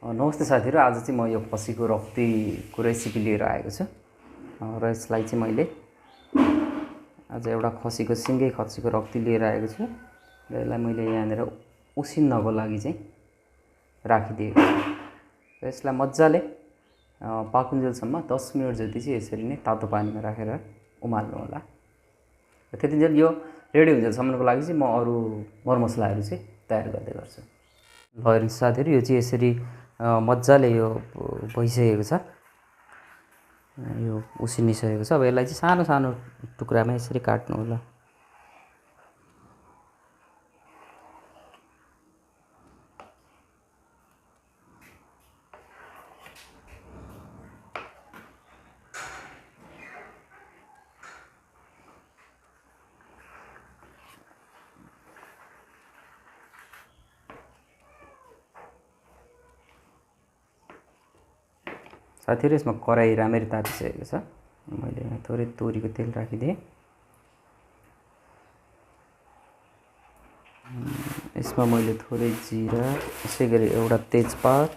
नमस्ते साथीहरु, आज चाहिँ म यो खसीको रक्तीको रेसिपी लिएर आएको छु र यसलाई चाहिँ मैले आज एउटा खसीको सिङ्गै खसीको रक्ती लिएर आएको छु र यसलाई मैले यहाँनिर उसिन्नको लागि चाहिँ राखिदिएको छु र यसलाई मज्जाले पाकुन्जेलसम्म 10 मिनेट जति चाहिँ यसरी नै तातो पानीमा राखेर उमाल्नु होला र त्यतिन्जेल यो रेडी हुन्जेलसम्मको लागि चाहिँ म अरु मरमसलाहरू चाहिँ तयार गर्दै गर्छु। ल हेर्नुस् साथीहरु, यो चाहिँ यसरी मज्जाले यो भइसकेको छ, यो उसिनिसकेको छ। अब यसलाई चाहिँ सानो सानो टुक्रामा यसरी काट्नु होला। साथीहरु, यसमा कराई राम्ररी तातिसकेको छ। मैले यहाँ थोरै तोरीको तेल राखिदिएँ। यसमा मैले थोरै जिरा, यसै गरी एउटा तेजपात,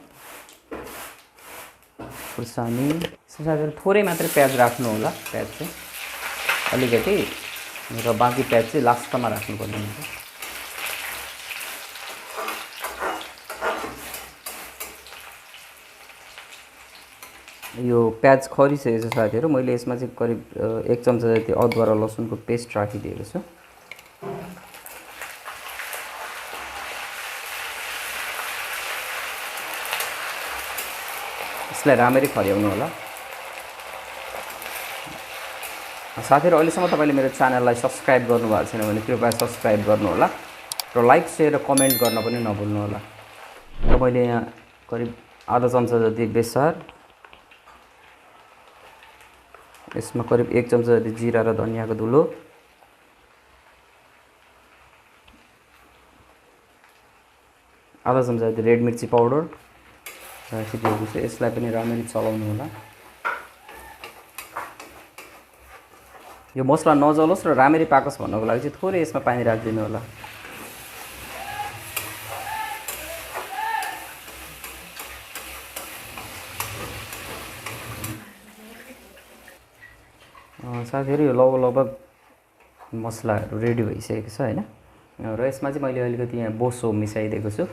खुर्सानी, साथीहरु थोरै मात्रै प्याज राख्नु होला। प्याज चाहिँ अलिकति र बाँकी प्याज चाहिँ लास्टमा राख्नुपर्ने हुन्छ। यो प्याज खरिसकेको छ साथीहरु, मैले यसमा चाहिँ करिब 1 चम्चा जति अदुवा र लसुनको पेस्ट राखिदिएको छु। यसलाई राम्ररी खर्याउनु होला। साथीहरु, अहिलेसम्म तपाईले मेरो च्यानललाई सब्स्क्राइब गर्नुभएको छैन भने कृपया सब्स्क्राइब गर्नु होला र लाइक, शेयर र कमेन्ट गर्न पनि नभुल्नु होला। र मैले यहाँ करिब आधा चम्चा जति बेसार, यसमा करिब 1 चम्चा जति जिरा र धनियाको धुलो, आधा चम्चा जति रेड मिर्ची पाउडर राखिदिएको छु। यसलाई पनि राम्ररी चलाउनु होला। यो मसला नजलोस् र राम्ररी पाकोस् भन्नको लागि चाहिँ थोरै यसमा पानी राखिदिनु होला। साथीहरु, यो लगभग मसलाहरू रेडी भइसकेको छ हैन। र यसमा चाहिँ मैले अलिकति यहाँ बोसो मिसाइदिएको छु।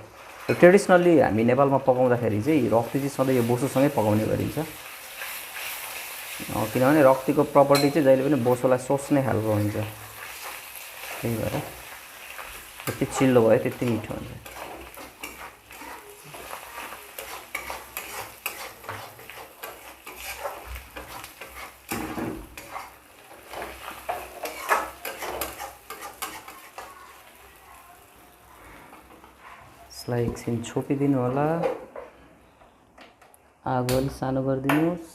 र ट्रेडिसनली हामी नेपालमा पकाउँदाखेरि चाहिँ रक्ती चाहिँ सधैँ यो बोसोसँगै पकाउने गरिन्छ, किनभने रक्तीको प्रपर्टी चाहिँ जहिले पनि बोसोलाई सोच्ने खालको हुन्छ। त्यही भएर जति चिल्लो भयो त्यति मिठो हुन्छ। यसलाई एकछिन छोपिदिनु होला। आगो अलि सानो गरिदिनुहोस्।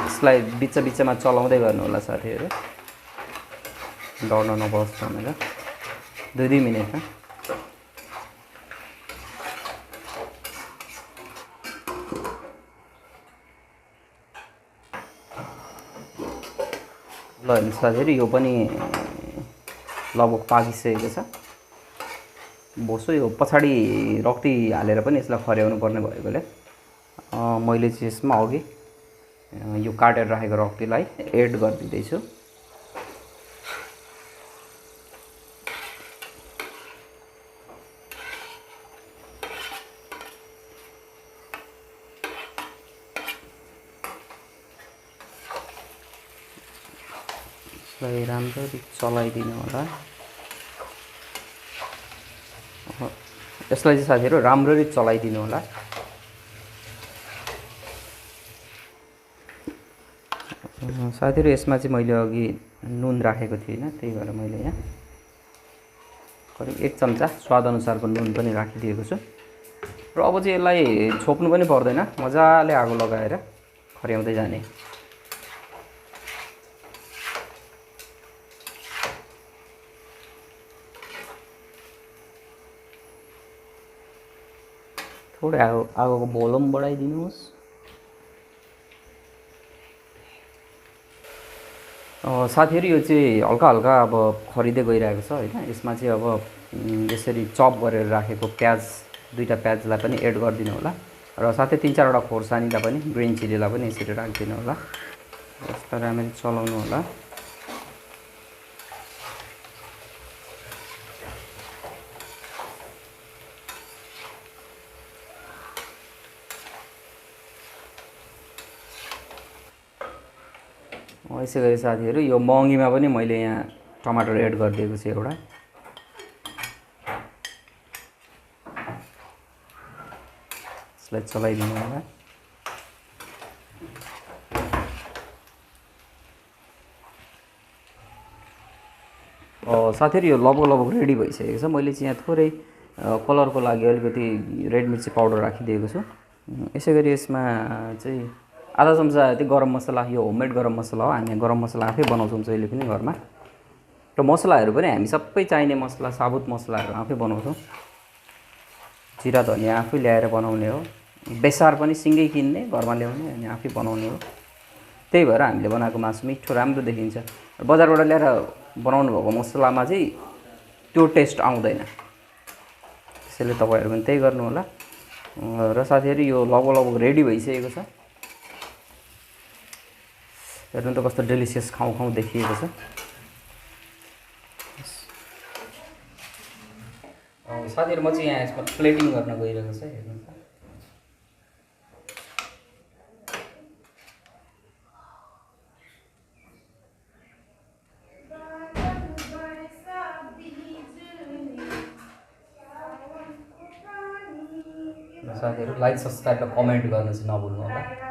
यसलाई बिचमा चलाउँदै गर्नु होला साथीहरु, डढ्न नबोस् भनेर 2-2 मिनेटमा। ल हेर्नु साथीहरु, यो पनि लगभग पाकिसकेको छ। बोसो यो पछाडी रक्ती हालेर पनि यसलाई खर्याउनु पर्ने भएकोले मैले चाहिँ यसमा अघि यो काटेर राखेको रक्तीलाई एड गरिदिँदै छु। यसलाई राम्ररी चलाइदिनु होला। यसलाई चाहिँ साथीहरु राम्ररी चलाइदिनु होला। साथीहरु, यसमा चाहिँ मैले अघि नुन राखेको थिइनँ, त्यही भएर मैले यहाँ करिब 1 चम्चा स्वाद अनुसारको नुन पनि राखिदिएको छु। र अब चाहिँ यसलाई छोप्नु पनि पर्दैन, मजाले आगो लगाएर खर्याउँदै जाने। थोरै आगोको भोल्युम बढाइदिनुहोस्। साथीहरू यो चाहिँ हल्का हल्का अब खरिँदै गइरहेको छ होइन। यसमा चाहिँ अब यसरी चप गरेर राखेको प्याज, दुईवटा प्याजलाई पनि एड गरिदिनु होला र साथै 3-4वटा खोर्सानीलाई पनि, ग्रिन चिल्लीलाई पनि यसरी राखिदिनु होला। यसलाई राम्ररी चलाउनु होला। यसै गरी साथीहरू यो महँगीमा पनि मैले यहाँ टमाटर एड गरिदिएको छु एउटा। यसलाई चलाइदिनु होला। साथीहरू यो लगभग रेडी भइसकेको छ। मैले चाहिँ यहाँ थोरै कलरको लागि अलिकति रेड मिर्ची पाउडर राखिदिएको छु। यसै गरी यसमा चाहिँ आधा चम्चा त्यो गरम मसला, यो होममेड गरम मसला हो। हामी गरम मसला आफै बनाउँछौँ जहिले पनि घरमा। र मसलाहरू पनि हामी सबै चाहिने मसला, साबुत मसलाहरू आफै बनाउँछौँ। जिरा धनिया आफै ल्याएर बनाउने हो। बेसार पनि सिँगै किन्ने, घरमा ल्याउने अनि आफै बनाउने हो। त्यही भएर हामीले बनाएको मासु मिठो राम्रो देखिन्छ। बजारबाट ल्याएर बनाउनु भएको मसलामा चाहिँ त्यो टेस्ट आउँदैन। त्यसैले तपाईँहरू पनि त्यही गर्नु होला। र साथीहरू यो लगभग रेडी भइसकेको छ। हेर्नु त कस्तो डेलिसियस खाउँ देखिएको छ। साथीहरू म चाहिँ यहाँ यसमा प्लेटिङ गर्न गइरहेको छ। हेर्नु त साथीहरू लाइक, सब्सक्राइब र कमेन्ट गर्न चाहिँ नभुल्नु होला।